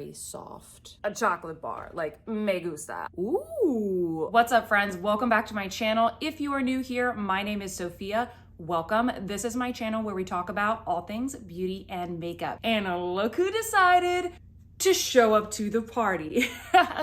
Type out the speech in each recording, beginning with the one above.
very soft. A chocolate bar, like me gusta. Ooh. What's up, friends? Welcome back to my channel. If you are new here, my name is Sophia. Welcome. This is my channel where we talk about all things beauty and makeup. And look who decided to show up to the party.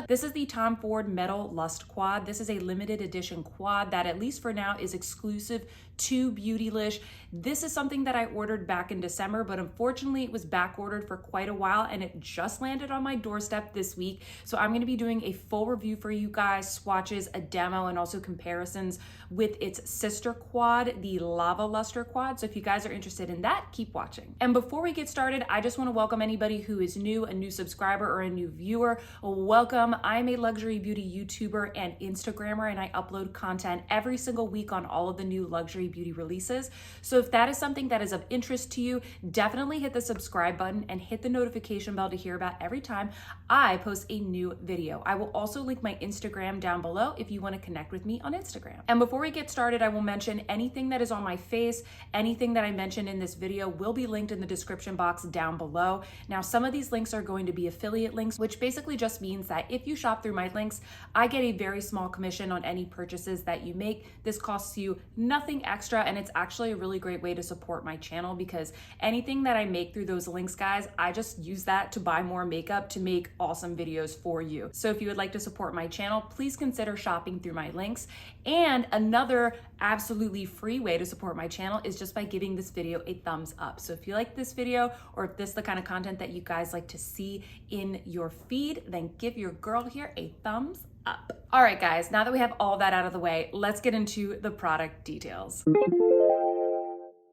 This is the Tom Ford Metal Lust Quad. This is a limited edition quad that, at least for now, is exclusive to Beautylish. This is something that I ordered back in December, but unfortunately it was back ordered for quite a while and it just landed on my doorstep this week. So I'm gonna be doing a full review for you guys, swatches, a demo, and also comparisons with its sister quad, the Lava Lustre Quad. So if you guys are interested in that, keep watching. And before we get started, I just wanna welcome anybody who is new, a new subscriber or a new viewer. Welcome. I'm a luxury beauty YouTuber and Instagrammer, and I upload content every single week on all of the new luxury beauty releases. So if that is something that is of interest to you, definitely hit the subscribe button and hit the notification bell to hear about every time I post a new video. I will also link my Instagram down below if you want to connect with me on Instagram. And before we get started, I will mention anything that is on my face, anything that I mentioned in this video will be linked in the description box down below. Now, some of these links are going to be affiliate links, which basically just means that if you shop through my links, I get a very small commission on any purchases that you make. This costs you nothing extra, and it's actually a really great way to support my channel because anything that I make through those links, guys, I just use that to buy more makeup to make awesome videos for you. So if you would like to support my channel, please consider shopping through my links. And another absolutely free way to support my channel is just by giving this video a thumbs up. So if you like this video, or if this is the kind of content that you guys like to see in your feed, then give your girl here a thumbs up. All right, guys, now that we have all that out of the way, let's get into the product details.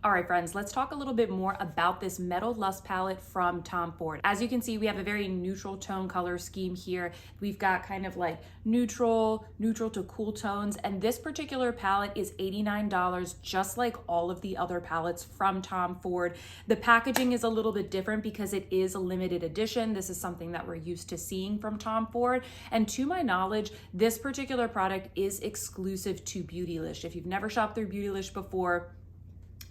All right, friends, let's talk a little bit more about this Metal Lust palette from Tom Ford. As you can see, we have a very neutral tone color scheme here. We've got kind of like neutral to cool tones, and this particular palette is $89, just like all of the other palettes from Tom Ford. The packaging is a little bit different because it is a limited edition. This is something that we're used to seeing from Tom Ford, and to my knowledge, this particular product is exclusive to Beautylish. If you've never shopped through Beautylish before,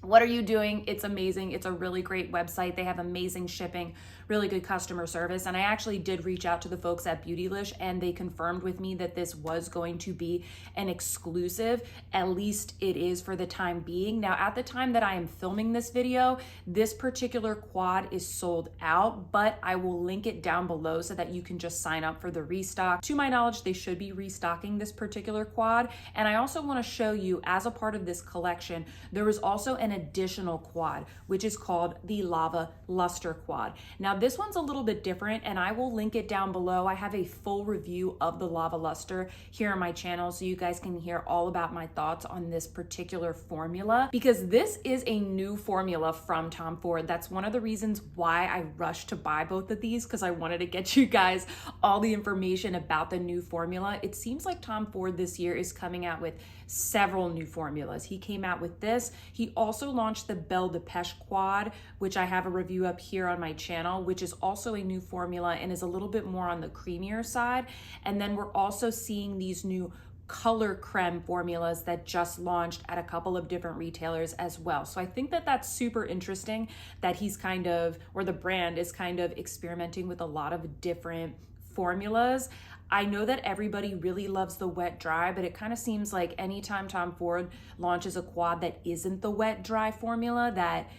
what are you doing? It's amazing. It's a really great website. They have amazing shipping, really good customer service. And I actually did reach out to the folks at Beautylish, and they confirmed with me that this was going to be an exclusive. At least it is for the time being. Now, at the time that I am filming this video, this particular quad is sold out, but I will link it down below so that you can just sign up for the restock. To my knowledge, they should be restocking this particular quad. And I also want to show you, as a part of this collection, there was also an additional quad, which is called the Lava Lustre Quad. Now, this one's a little bit different, and I will link it down below. I have a full review of the Lava Lustre here on my channel, so you guys can hear all about my thoughts on this particular formula, because this is a new formula from Tom Ford. That's one of the reasons why I rushed to buy both of these, because I wanted to get you guys all the information about the new formula. It seems like Tom Ford this year is coming out with several new formulas. He came out with this. He also launched the Belle de Pêche Quad, which I have a review up here on my channel, which is also a new formula and is a little bit more on the creamier side. And then we're also seeing these new color creme formulas that just launched at a couple of different retailers as well. So I think that that's super interesting that he's kind of, or the brand is kind of experimenting with a lot of different formulas. I know that everybody really loves the wet dry, but it kind of seems like anytime Tom Ford launches a quad that isn't the wet dry formula, that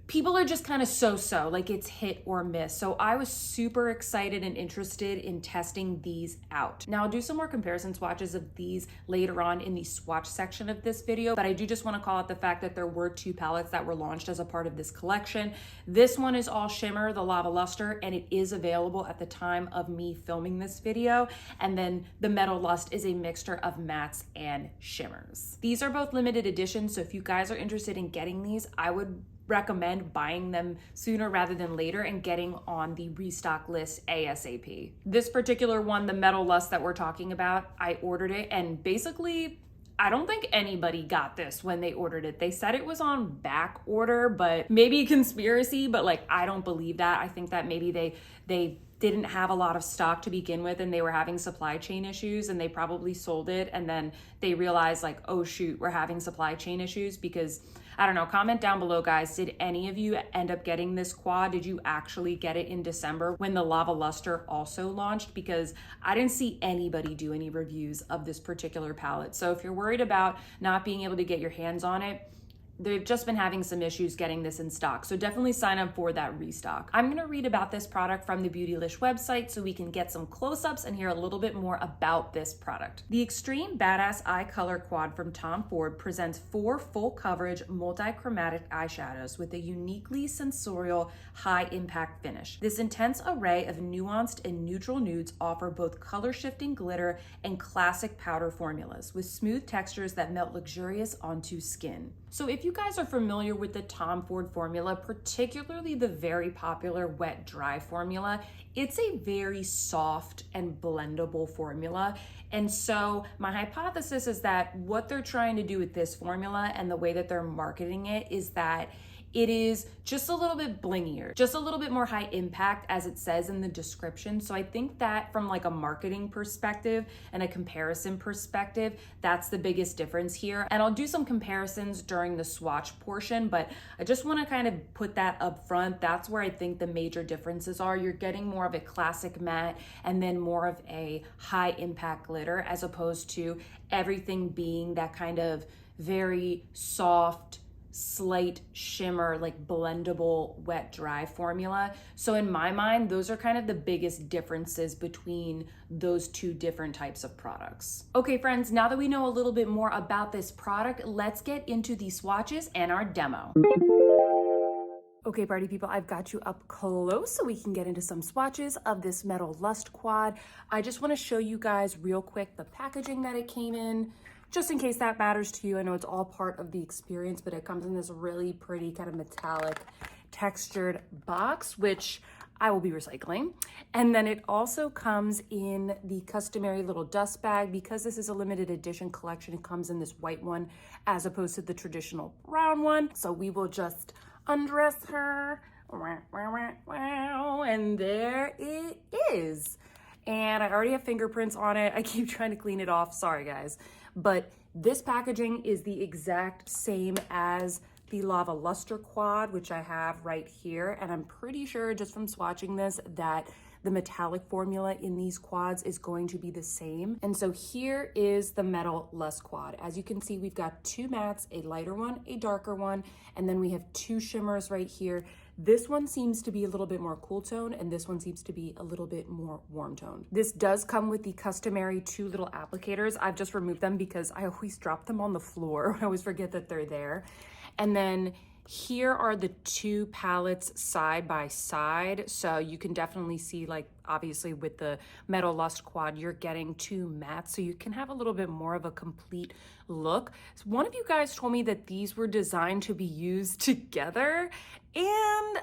people are just kind of so-so, like it's hit or miss. So I was super excited and interested in testing these out. Now, I'll do some more comparison swatches of these later on in the swatch section of this video, but I do just want to call out the fact that there were two palettes that were launched as a part of this collection. This one is all shimmer, the Lava Lustre, and it is available at the time of me filming this video. And then the Metal Lust is a mixture of mattes and shimmers. These are both limited editions, so if you guys are interested in getting these, I would recommend buying them sooner rather than later and getting on the restock list ASAP. This particular one, the Metal Lust that we're talking about, I ordered it, and basically I don't think anybody got this when they ordered it. They said it was on back order, but maybe a conspiracy, but like, I don't believe that. I think that maybe they didn't have a lot of stock to begin with and they were having supply chain issues and they probably sold it and then they realized like, oh shoot, we're having supply chain issues, because I don't know, comment down below, guys. Did any of you end up getting this quad? Did you actually get it in December when the Lava Lustre also launched? Because I didn't see anybody do any reviews of this particular palette. So if you're worried about not being able to get your hands on it, they've just been having some issues getting this in stock. So definitely sign up for that restock. I'm gonna read about this product from the Beautylish website so we can get some close-ups and hear a little bit more about this product. The Extreme Badass Eye Color Quad from Tom Ford presents 4 full coverage multichromatic eyeshadows with a uniquely sensorial high impact finish. This intense array of nuanced and neutral nudes offer both color shifting glitter and classic powder formulas with smooth textures that melt luxurious onto skin. So if you guys are familiar with the Tom Ford formula, particularly the very popular wet dry formula, it's a very soft and blendable formula. And so my hypothesis is that what they're trying to do with this formula and the way that they're marketing it is that it is just a little bit blingier, just a little bit more high impact, as it says in the description. So I think that from like a marketing perspective and a comparison perspective, that's the biggest difference here. And I'll do some comparisons during the swatch portion, but I just want to kind of put that up front. That's where I think the major differences are. You're getting more of a classic matte and then more of a high impact glitter, as opposed to everything being that kind of very soft, slight shimmer, like blendable wet dry formula. So in my mind, those are kind of the biggest differences between those two different types of products. Okay friends, now that we know a little bit more about this product, let's get into the swatches and our demo. Okay, party people, I've got you up close so we can get into some swatches of this Metal Lust Quad. I just want to show you guys real quick the packaging that it came in, just in case that matters to you. I know it's all part of the experience, but it comes in this really pretty kind of metallic textured box, which I will be recycling. And then it also comes in the customary little dust bag. Because this is a limited edition collection, it comes in this white one as opposed to the traditional brown one. So we will just undress her, and there it is. And I already have fingerprints on it. I keep trying to clean it off, sorry guys. But this packaging is the exact same as the Lava Lustre Quad, which I have right here. And I'm pretty sure just from swatching this that the metallic formula in these quads is going to be the same. And so here is the Metal Lust Quad. As you can see, we've got 2 mattes, a lighter one, a darker one, and then we have 2 shimmers right here. This one seems to be a little bit more cool tone, and this one seems to be a little bit more warm tone. This does come with the customary 2 little applicators. I've just removed them because I always drop them on the floor. I always forget that they're there. And then here are the 2 palettes side by side. So you can definitely see, like, obviously with the Metal Lust Quad, you're getting 2 mattes, so you can have a little bit more of a complete look. So one of you guys told me that these were designed to be used together, and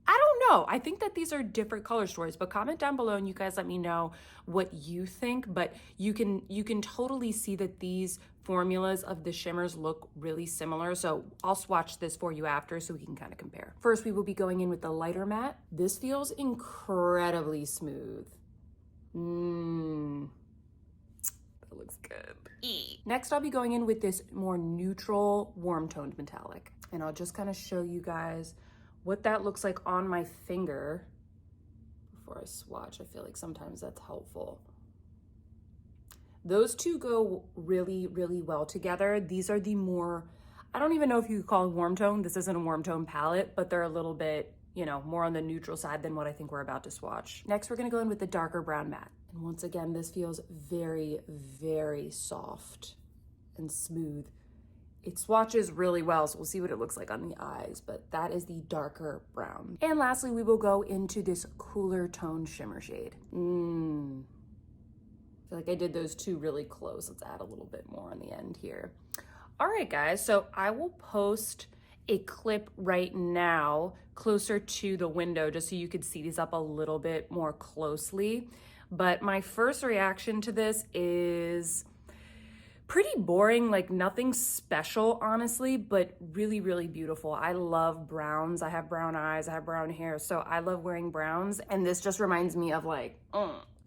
I don't know. I think that these are different color stories, but comment down below and you guys let me know what you think. But you can totally see that these formulas of the shimmers look really similar. So I'll swatch this for you after so we can kind of compare. First, we will be going in with the lighter matte. This feels incredibly smooth. That looks good. Next, I'll be going in with this more neutral, warm toned metallic. And I'll just kind of show you guys what that looks like on my finger before I swatch. I feel like sometimes that's helpful. Those two go really, really well together. These are the more, I don't even know if you could call it warm tone. This isn't a warm tone palette, but they're a little bit, you know, more on the neutral side than what I think we're about to swatch. Next, we're gonna go in with the darker brown matte. And once again, this feels very, very soft and smooth. It swatches really well, so we'll see what it looks like on the eyes, but that is the darker brown. And lastly, we will go into this cooler tone shimmer shade. I feel like I did those 2 really close. Let's add a little bit more on the end here. All right, guys, so I will post a clip right now closer to the window just so you could see these up a little bit more closely. But my first reaction to this is pretty boring, like nothing special, honestly, but really, really beautiful. I love browns. I have brown eyes, I have brown hair, so I love wearing browns. And this just reminds me of like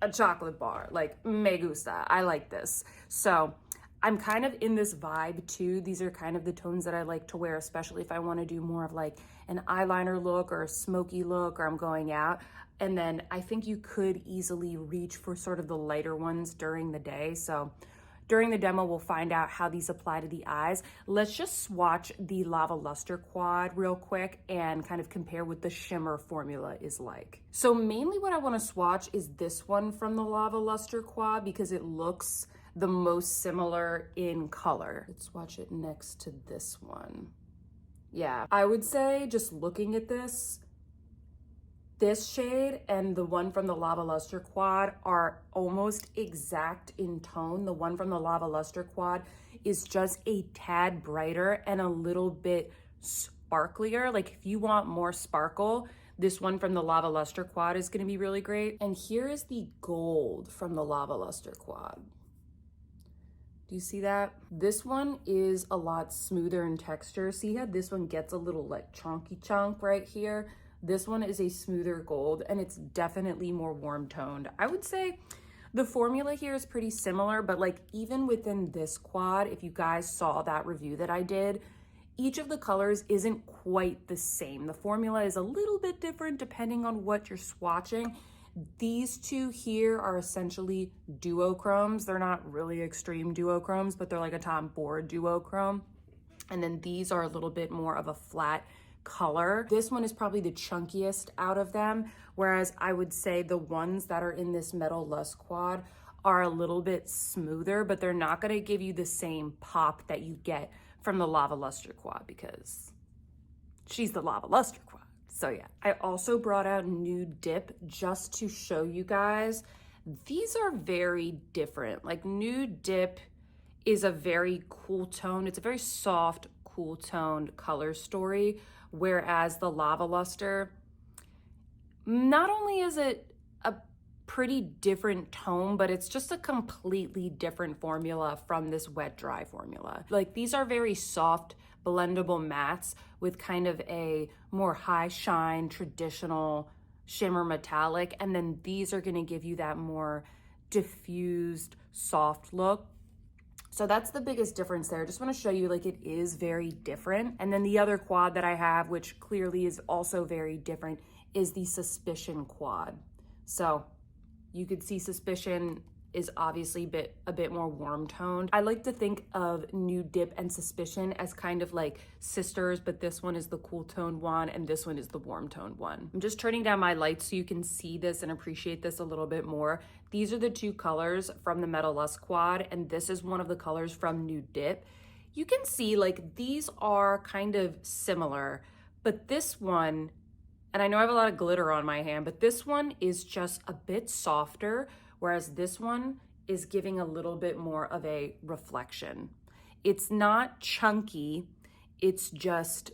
a chocolate bar, like me gusta. I like this. So I'm kind of in this vibe too. These are kind of the tones that I like to wear, especially if I want to do more of like an eyeliner look or a smoky look, or I'm going out. And then I think you could easily reach for sort of the lighter ones during the day. So during the demo, we'll find out how these apply to the eyes. Let's just swatch the Lava Lustre quad real quick and kind of compare what the shimmer formula is like. So mainly what I want to swatch is this one from the Lava Lustre quad because it looks the most similar in color. Let's swatch it next to this one. Yeah, I would say just looking at this shade and the one from the Lava Lustre quad are almost exact in tone. The one from the Lava Lustre quad is just a tad brighter and a little bit sparklier. Like if you want more sparkle, this one from the Lava Lustre quad is gonna be really great. And here is the gold from the Lava Lustre quad. Do you see that? This one is a lot smoother in texture. See how this one gets a little like chunky chunk right here? This one is a smoother gold and it's definitely more warm toned. I would say the formula here is pretty similar, but like even within this quad, if you guys saw that review that I did, each of the colors isn't quite the same. The formula is a little bit different depending on what you're swatching. These two here are essentially duochromes. They're not really extreme duochromes, but they're like a Tom Ford duochrome. And then these are a little bit more of a flat color. This one is probably the chunkiest out of them, whereas I would say the ones that are in this Metal Lust quad are a little bit smoother, but they're not going to give you the same pop that you get from the Lava Lustre quad because she's the Lava Lustre quad. So yeah, I also brought out Nude Dip just to show you guys. These are very different. Like Nude Dip is a very cool tone. It's a very soft, cool toned color story, whereas the Lava Lustre, not only is it a pretty different tone, but it's just a completely different formula from this wet dry formula. Like these are very soft, blendable mattes with kind of a more high shine, traditional shimmer metallic. And then these are gonna give you that more diffused, soft look. So that's the biggest difference there. Just want to show you like it is very different. And then the other quad that I have, which clearly is also very different, is the Suspicion quad. So you could see Suspicion is obviously a bit more warm toned. I like to think of Nude Dip and Suspicion as kind of like sisters, but this one is the cool toned one and this one is the warm toned one. I'm just turning down my lights so you can see this and appreciate this a little bit more. These are the two colors from the Metal Lust quad, and this is one of the colors from Nude Dip. You can see like these are kind of similar, but this one, and I know I have a lot of glitter on my hand, but this one is just a bit softer, whereas this one is giving a little bit more of a reflection. It's not chunky, it's just,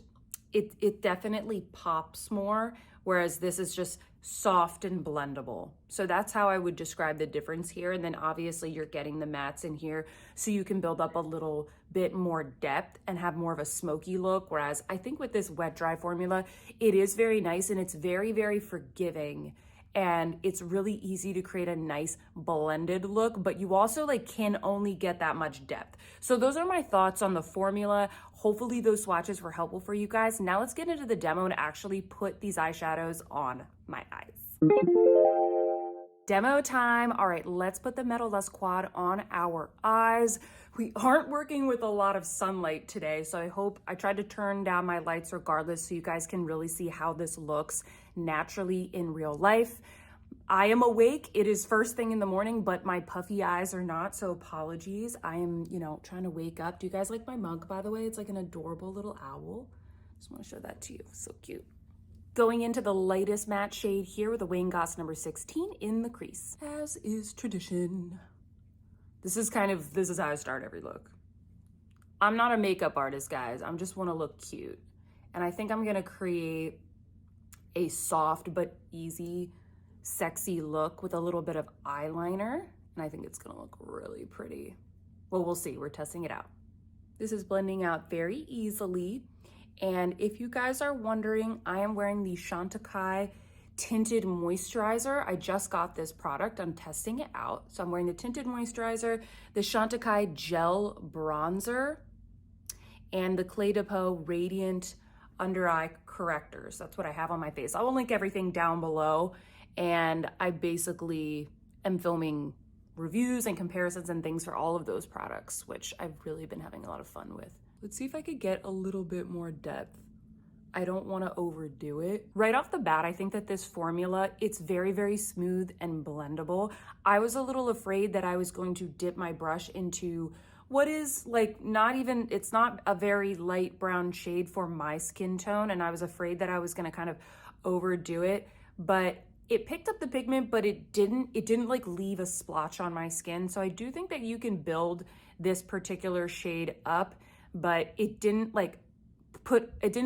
it definitely pops more, whereas this is just soft and blendable. So that's how I would describe the difference here. And then obviously you're getting the mattes in here so you can build up a little bit more depth and have more of a smoky look. Whereas I think with this wet dry formula, it is very nice and it's very, very forgiving. And it's really easy to create a nice blended look, but you also like can only get that much depth. So those are my thoughts on the formula. Hopefully those swatches were helpful for you guys. Now let's get into the demo and actually put these eyeshadows on my eyes. Demo time. All right, let's put the Metal Lust quad on our eyes. We aren't working with a lot of sunlight today, so I tried to turn down my lights regardless so you guys can really see how this looks naturally in real life. I am awake. It is first thing in the morning, but my puffy eyes are not, so apologies. I am, trying to wake up. Do you guys like my mug, by the way? It's like an adorable little owl. Just want to show that to you. So cute. Going into the lightest matte shade here with a Wayne Goss number 16 in the crease. As is tradition. This is how I start every look. I'm not a makeup artist, guys. I just want to look cute. And I think I'm going to create a soft but easy, sexy look with a little bit of eyeliner. And I think it's going to look really pretty. Well, we'll see. We're testing it out. This is blending out very easily. And if you guys are wondering, I am wearing the Chantecaille tinted moisturizer. I just got this product. I'm testing it out. So I'm wearing the tinted moisturizer, the Chantecaille gel bronzer, and the Clé de Peau Radiant Under Eye Correctors. That's what I have on my face. I will link everything down below. And I basically am filming reviews and comparisons and things for all of those products, which I've really been having a lot of fun with. Let's see if I could get a little bit more depth. I don't want to overdo it. Right off the bat, I think that this formula, it's very, very smooth and blendable. I was a little afraid that I was going to dip my brush into what is like it's not a very light brown shade for my skin tone. And I was afraid that I was going to kind of overdo it, but it picked up the pigment, but it didn't like leave a splotch on my skin. So I do think that you can build this particular shade up, but it didn't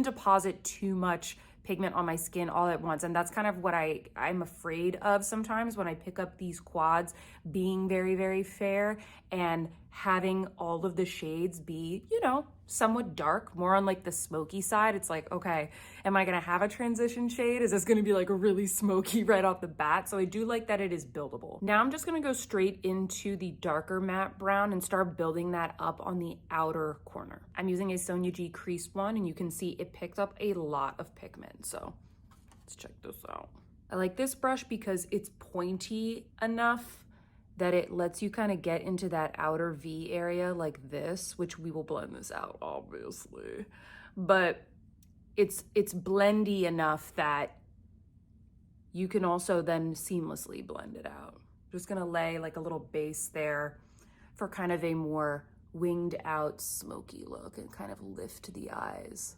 deposit too much pigment on my skin all at once. And that's kind of what I'm afraid of sometimes when I pick up these quads, being very, very fair and having all of the shades be, you know, somewhat dark, more on like the smoky side. It's like, okay, am I gonna have a transition shade? Is this gonna be like a really smoky right off the bat? So I do like that it is buildable. Now I'm just gonna go straight into the darker matte brown and start building that up on the outer corner. I'm using a Sonia G creased one, and you can see it picked up a lot of pigment. So let's check this out. I like this brush because it's pointy enough that it lets you kind of get into that outer V area like this, which we will blend this out, obviously. But it's blendy enough that you can also then seamlessly blend it out. Just gonna lay like a little base there for kind of a more winged out smoky look and kind of lift the eyes.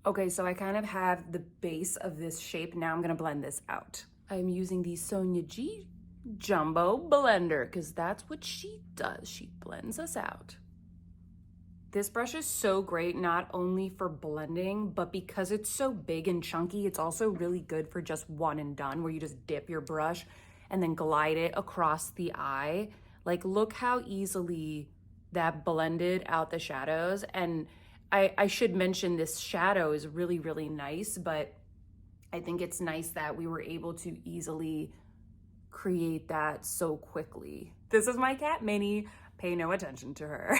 Okay, so I kind of have the base of this shape. Now I'm gonna blend this out. I'm using the Sonia G Jumbo Blender because that's what she does. She blends us out. This brush is so great, not only for blending, but because it's so big and chunky, it's also really good for just one and done, where you just dip your brush and then glide it across the eye. Like, look how easily that blended out the shadows. And I should mention this shadow is really, really nice, but I think it's nice that we were able to easily create that so quickly. This is my cat, Minnie. Pay no attention to her.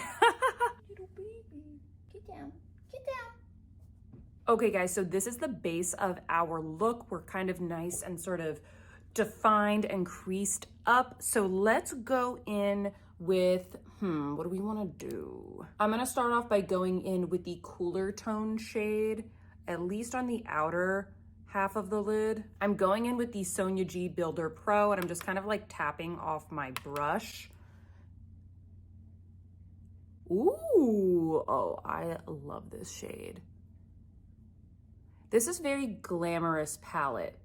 Little baby, get down, get down. Okay guys, so this is the base of our look. We're kind of nice and sort of defined and creased up. So let's go in with, what do we wanna do? I'm gonna start off by going in with the cooler tone shade, at least on the outer half of the lid. I'm going in with the Sonia G Builder Pro, and I'm just kind of like tapping off my brush. Ooh, oh, I love this shade. This is very glamorous palette.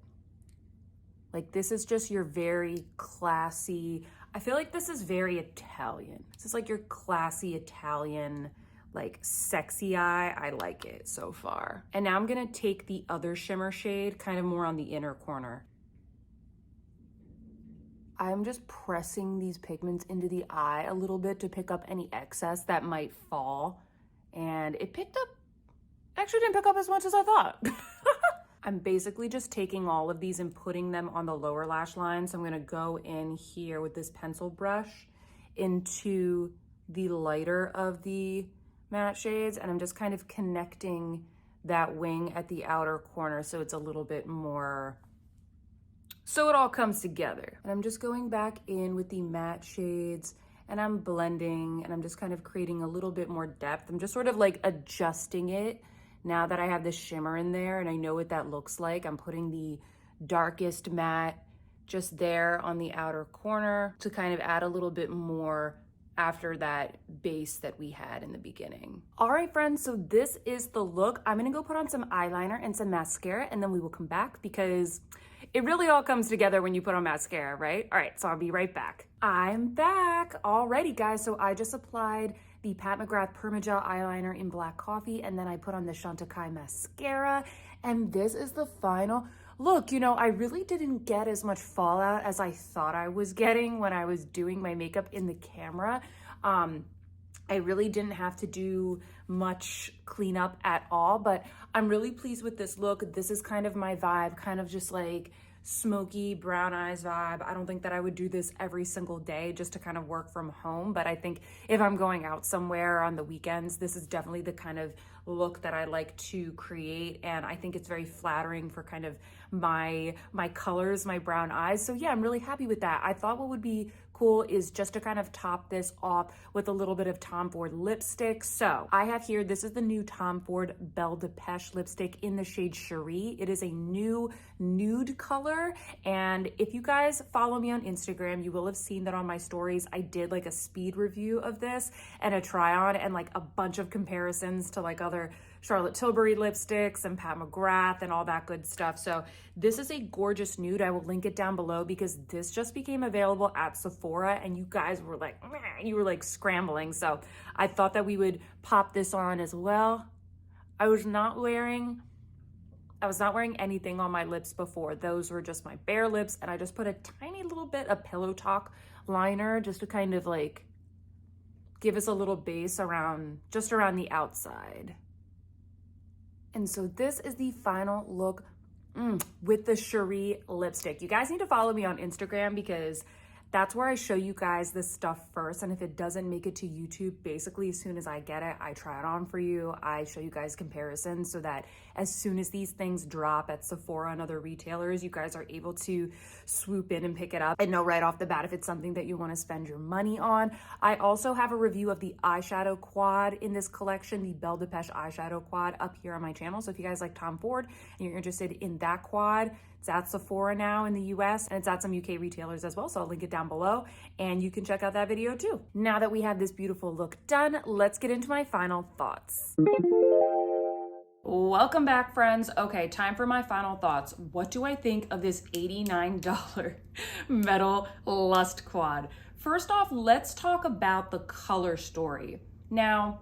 Like, this is just your very classy, I feel like this is very Italian. This is like your classy Italian, like sexy eye. I like it so far. And now I'm gonna take the other shimmer shade, kind of more on the inner corner. I'm just pressing these pigments into the eye a little bit to pick up any excess that might fall. And it picked up, actually didn't pick up as much as I thought. I'm basically just taking all of these and putting them on the lower lash line. So I'm gonna go in here with this pencil brush into the lighter of the matte shades, and I'm just kind of connecting that wing at the outer corner so it's a little bit more, so it all comes together. And I'm just going back in with the matte shades, and I'm blending, and I'm just kind of creating a little bit more depth. I'm just sort of like adjusting it now that I have the shimmer in there and I know what that looks like. I'm putting the darkest matte just there on the outer corner to kind of add a little bit more after that base that we had in the beginning. All right, friends, so this is the look. I'm gonna go put on some eyeliner and some mascara, and then we will come back because it really all comes together when you put on mascara, right? All right, so I'll be right back. I'm back. Alrighty, guys, so I just applied the Pat McGrath Permagel eyeliner in Black Coffee, and then I put on the Chantecaille mascara, and this is the final look. You know, I really didn't get as much fallout as I thought I was getting when I was doing my makeup in the camera. I really didn't have to do much cleanup at all, but I'm really pleased with this look. This is kind of my vibe, kind of just like smoky brown eyes vibe. I don't think that I would do this every single day just to kind of work from home, but I think if I'm going out somewhere on the weekends, this is definitely the kind of look that I like to create, and I think it's very flattering for kind of my colors, my brown eyes. So yeah, I'm really happy with that. I thought what would be cool is just to kind of top this off with a little bit of Tom Ford lipstick. So I have here, this is the new Tom Ford Belle de Pêche lipstick in the shade Cherie. It is a new nude color, and if you guys follow me on Instagram, you will have seen that on my stories I did like a speed review of this and a try on and like a bunch of comparisons to like other Charlotte Tilbury lipsticks and Pat McGrath and all that good stuff. So this is a gorgeous nude. I will link it down below because this just became available at Sephora and you guys were like, meh, you were like scrambling. So I thought that we would pop this on as well. I was not wearing anything on my lips before. Those were just my bare lips, and I just put a tiny little bit of Pillow Talk liner just to kind of like give us a little base around, just around the outside. And so this is the final look with the Cherie lipstick. You guys need to follow me on Instagram because that's where I show you guys this stuff first. And if it doesn't make it to YouTube, basically as soon as I get it, I try it on for you. I show you guys comparisons so that as soon as these things drop at Sephora and other retailers, you guys are able to swoop in and pick it up and know right off the bat if it's something that you want to spend your money on. I also have a review of the eyeshadow quad in this collection, the Belle de Pêche eyeshadow quad, up here on my channel. So if you guys like Tom Ford and you're interested in that quad, it's at Sephora now in the US, and it's at some UK retailers as well, so I'll link it down below and you can check out that video too. Now that we have this beautiful look done, let's get into my final thoughts. Welcome back, friends. Okay, time for my final thoughts. What do I think of this $89 metal Lustre quad? First off, let's talk about the color story. Now,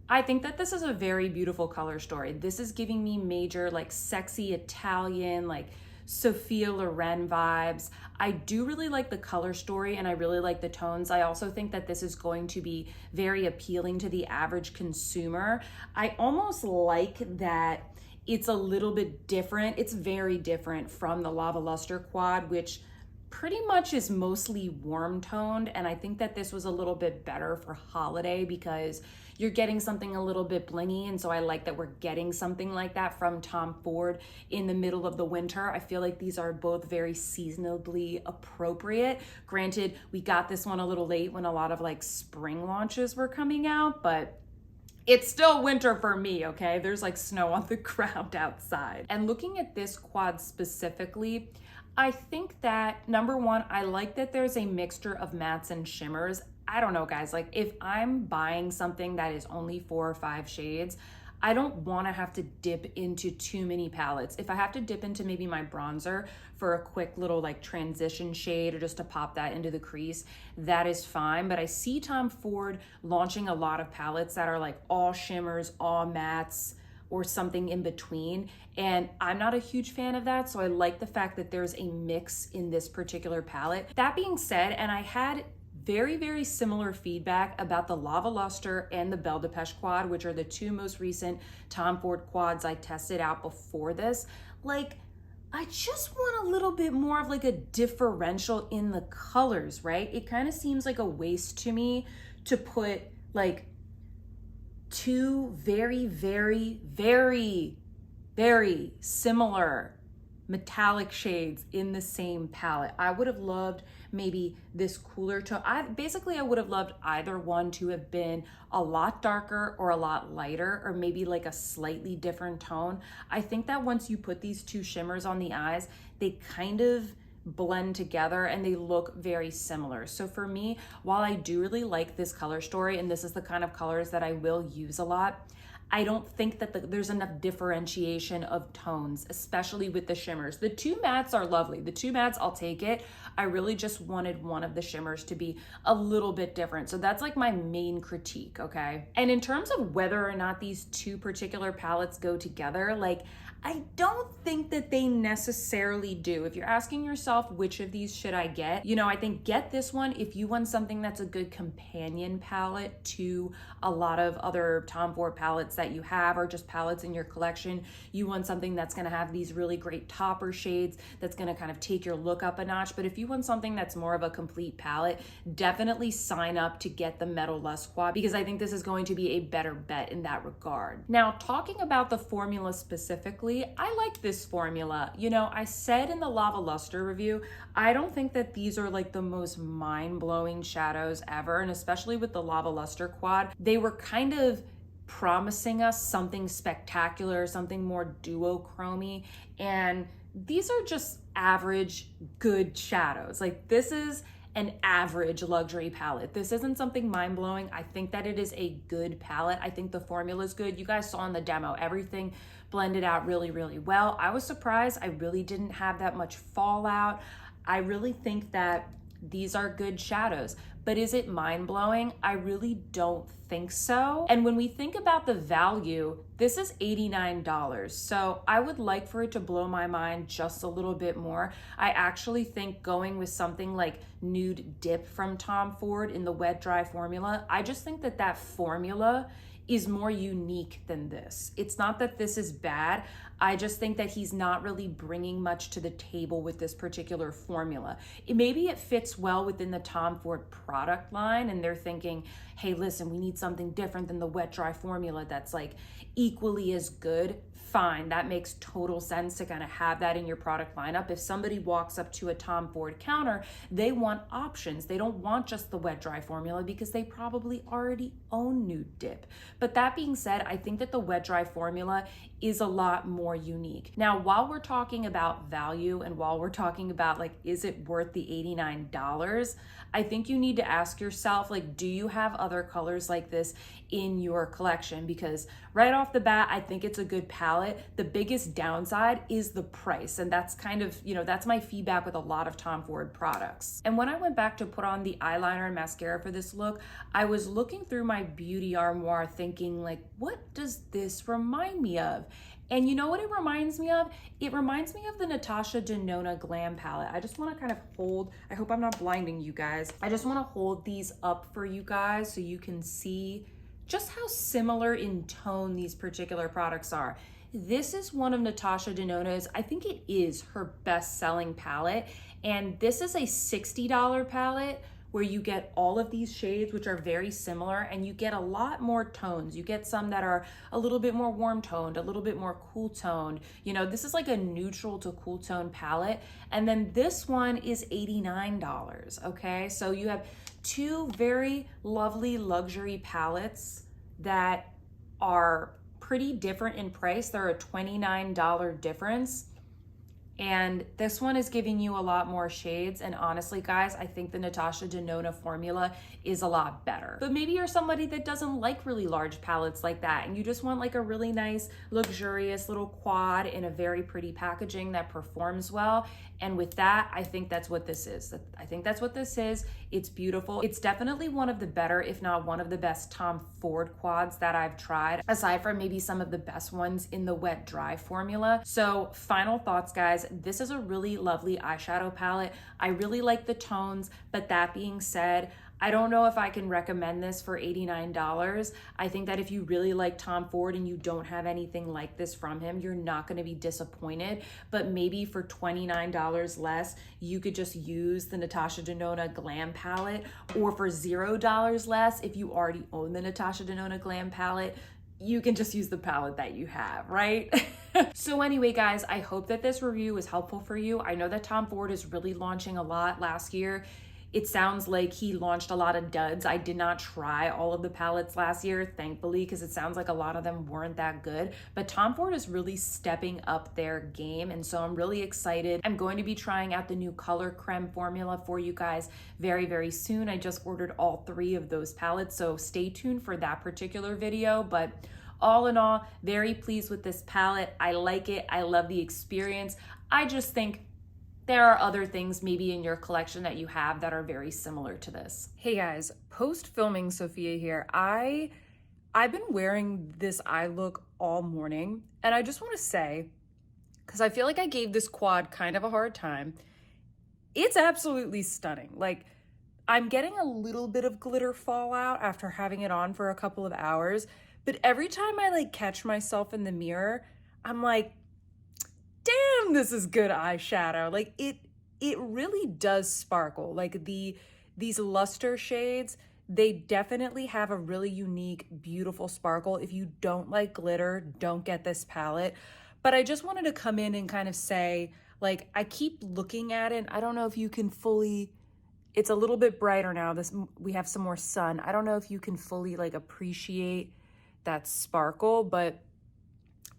I think that this is a very beautiful color story. This is giving me major like sexy Italian, like Sophia Loren vibes. I do really like the color story and I really like the tones. I also think that this is going to be very appealing to the average consumer. I almost like that it's a little bit different. It's very different from the Lava Lustre quad, which pretty much is mostly warm toned. And I think that this was a little bit better for holiday because you're getting something a little bit blingy. And so I like that we're getting something like that from Tom Ford in the middle of the winter. I feel like these are both very seasonably appropriate. Granted, we got this one a little late when a lot of like spring launches were coming out, but it's still winter for me, okay? There's like snow on the ground outside. And looking at this quad specifically, I think that number one, I like that there's a mixture of mattes and shimmers. I don't know, guys, like if I'm buying something that is only 4 or 5 shades, I don't want to have to dip into too many palettes. If I have to dip into maybe my bronzer for a quick little like transition shade or just to pop that into the crease, that is fine. But I see Tom Ford launching a lot of palettes that are like all shimmers, all mattes, or something in between. And I'm not a huge fan of that. So I like the fact that there's a mix in this particular palette. That being said, and I had very, very similar feedback about the Lava Lustre and the Belle de Pêche quad, which are the 2 most recent Tom Ford quads I tested out before this. Like, I just want a little bit more of like a differential in the colors, right? It kind of seems like a waste to me to put like 2 very, very, very, very similar metallic shades in the same palette. I would have loved maybe this cooler tone. I would have loved either one to have been a lot darker or a lot lighter, or maybe like a slightly different tone. I think that once you put these 2 shimmers on the eyes, they kind of blend together and they look very similar. So for me, while I do really like this color story, and this is the kind of colors that I will use a lot, I don't think that there's enough differentiation of tones, especially with the shimmers. The two mattes are lovely. The two mattes, I'll take it. I really just wanted one of the shimmers to be a little bit different. So that's like my main critique, okay? And in terms of whether or not these two particular palettes go together, like, I don't think that they necessarily do. If you're asking yourself, which of these should I get? You know, I think get this one if you want something that's a good companion palette to a lot of other Tom Ford palettes that you have, or just palettes in your collection. You want something that's gonna have these really great topper shades, that's gonna kind of take your look up a notch. But if you want something that's more of a complete palette, definitely sign up to get the Metal Lust Quad, because I think this is going to be a better bet in that regard. Now, talking about the formula specifically, I like this formula. You know, I said in the Lava Lustre review, I don't think that these are like the most mind-blowing shadows ever, and especially with the Lava Lustre Quad, they were kind of promising us something spectacular, something more duochrome-y, and these are just average good shadows. Like, this is an average luxury palette. This isn't something mind-blowing. I think that it is a good palette. I think the formula is good. You guys saw in the demo, everything blended out really, really well. I was surprised. I really didn't have that much fallout. I really think that these are good shadows, but is it mind-blowing? I really don't think so. And when we think about the value, this is $89. So I would like for it to blow my mind just a little bit more. I actually think going with something like Nude Dip from Tom Ford in the wet dry formula, I just think that that formula is more unique than this. It's not that this is bad. I just think that he's not really bringing much to the table with this particular formula. Maybe it fits well within the Tom Ford product line, and they're thinking, hey, listen, we need something different than the wet dry formula that's like equally as good. Fine, that makes total sense to kind of have that in your product lineup. If somebody walks up to a Tom Ford counter, they want options. They don't want just the wet dry formula because they probably already own Nude Dip. But that being said, I think that the wet dry formula is a lot more unique. Now, while we're talking about value and while we're talking about like, is it worth the $89? I think you need to ask yourself, like, do you have other colors like this in your collection? Because right off the bat, I think it's a good palette. The biggest downside is the price. And that's kind of, you know, that's my feedback with a lot of Tom Ford products. And when I went back to put on the eyeliner and mascara for this look, I was looking through my beauty armoire thinking like, what does this remind me of? And you know what it reminds me of? It reminds me of the Natasha Denona Glam palette. I just want to kind of hold, I hope I'm not blinding you guys. I just want to hold these up for you guys so you can see just how similar in tone these particular products are. This is one of Natasha Denona's, I think it is her best-selling palette. And this is a $60 palette where you get all of these shades, which are very similar, and you get a lot more tones. You get some that are a little bit more warm toned, a little bit more cool toned. You know, this is like a neutral to cool tone palette. And then this one is $89, okay? So you have two very lovely luxury palettes that are pretty different in price. They're a $29 difference. And this one is giving you a lot more shades. And honestly, guys, I think the Natasha Denona formula is a lot better. But maybe you're somebody that doesn't like really large palettes like that, and you just want like a really nice, luxurious little quad in a very pretty packaging that performs well. And with that, I think that's what this is. I think that's what this is. It's beautiful. It's definitely one of the better, if not one of the best Tom Ford quads that I've tried, aside from maybe some of the best ones in the wet dry formula. So final thoughts, guys. This is a really lovely eyeshadow palette. I really like the tones, but that being said, I don't know if I can recommend this for $89. I think that if you really like Tom Ford and you don't have anything like this from him, you're not going to be disappointed. But maybe for $29 less, you could just use the Natasha Denona Glam palette, or for $0 less, if you already own the Natasha Denona Glam palette, you can just use the palette that you have, right? So anyway, guys, I hope that this review was helpful for you. I know that Tom Ford is really launching a lot last year. It sounds like he launched a lot of duds. I did not try all of the palettes last year, thankfully, because it sounds like a lot of them weren't that good. But Tom Ford is really stepping up their game, and so I'm really excited. I'm going to be trying out the new Color Creme formula for you guys very, very soon. I just ordered all 3 of those palettes, so stay tuned for that particular video. But all in all, very pleased with this palette. I like it. I love the experience. I just think there are other things maybe in your collection that you have that are very similar to this. Hey guys, post filming Sophia here. I've been wearing this eye look all morning, and I just want to say, because I feel like I gave this quad kind of a hard time, it's absolutely stunning. Like, I'm getting a little bit of glitter fallout after having it on for a couple of hours, but every time I like catch myself in the mirror, I'm like, damn, this is good eyeshadow. Like it really does sparkle. Like these Lustre shades, they definitely have a really unique, beautiful sparkle. If you don't like glitter, don't get this palette. But I just wanted to come in and kind of say, like, I keep looking at it. I don't know if you can fully, it's a little bit brighter now. We have some more sun. I don't know if you can fully like appreciate that sparkle, but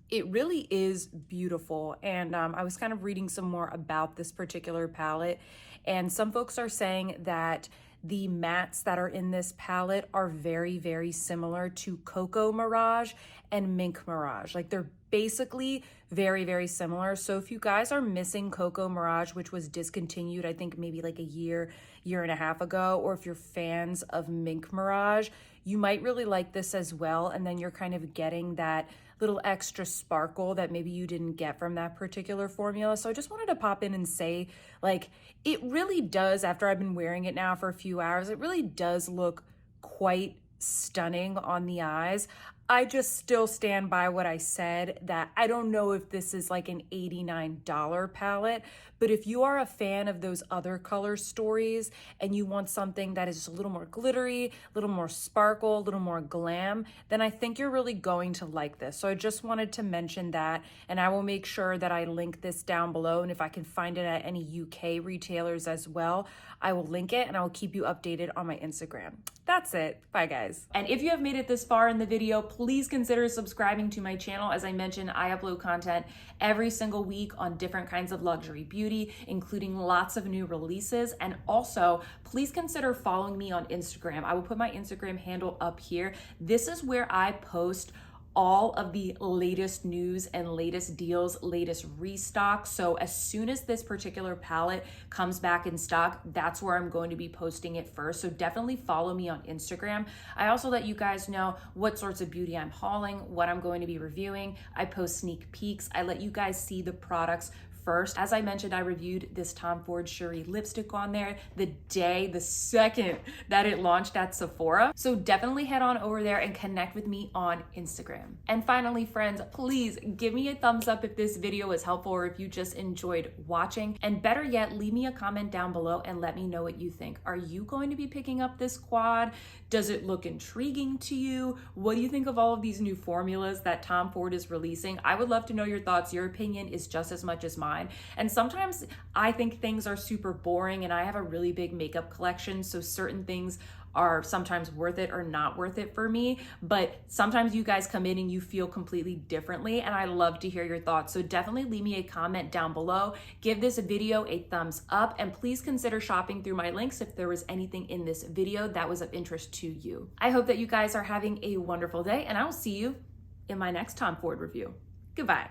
it really is beautiful. And I was kind of reading some more about this particular palette, and some folks are saying that the mattes that are in this palette are very, very similar to Cocoa Mirage and Mink Mirage. Like, they're basically very, very similar. So if you guys are missing Cocoa Mirage, which was discontinued, I think maybe like a year and a half ago, or if you're fans of Mink Mirage, you might really like this as well. And then you're kind of getting that little extra sparkle that maybe you didn't get from that particular formula. So I just wanted to pop in and say, like, it really does, after I've been wearing it now for a few hours, it really does look quite stunning on the eyes. I just still stand by what I said, that I don't know if this is like an $89 palette, but if you are a fan of those other color stories and you want something that is just a little more glittery, a little more sparkle, a little more glam, then I think you're really going to like this. So I just wanted to mention that, and I will make sure that I link this down below, and if I can find it at any UK retailers as well, I will link it and I will keep you updated on my Instagram. That's it. Bye guys. And if you have made it this far in the video, please consider subscribing to my channel. As I mentioned, I upload content every single week on different kinds of luxury beauty, including lots of new releases. And also, please consider following me on Instagram. I will put my Instagram handle up here. This is where I post all of the latest news and latest deals, latest restock. So as soon as this particular palette comes back in stock, that's where I'm going to be posting it first. So definitely follow me on Instagram. I also let you guys know what sorts of beauty I'm hauling, what I'm going to be reviewing. I post sneak peeks. I let you guys see the products first. As I mentioned, I reviewed this Tom Ford Cherie lipstick on there the second that it launched at Sephora. So definitely head on over there and connect with me on Instagram. And finally, friends, please give me a thumbs up if this video was helpful or if you just enjoyed watching. And better yet, leave me a comment down below and let me know what you think. Are you going to be picking up this quad? Does it look intriguing to you? What do you think of all of these new formulas that Tom Ford is releasing? I would love to know your thoughts. Your opinion is just as much as mine. And sometimes I think things are super boring, and I have a really big makeup collection, so certain things are sometimes worth it or not worth it for me. But sometimes you guys come in and you feel completely differently, and I love to hear your thoughts. So definitely leave me a comment down below. Give this video a thumbs up, and please consider shopping through my links if there was anything in this video that was of interest to you. I hope that you guys are having a wonderful day, and I will see you in my next Tom Ford review. Goodbye.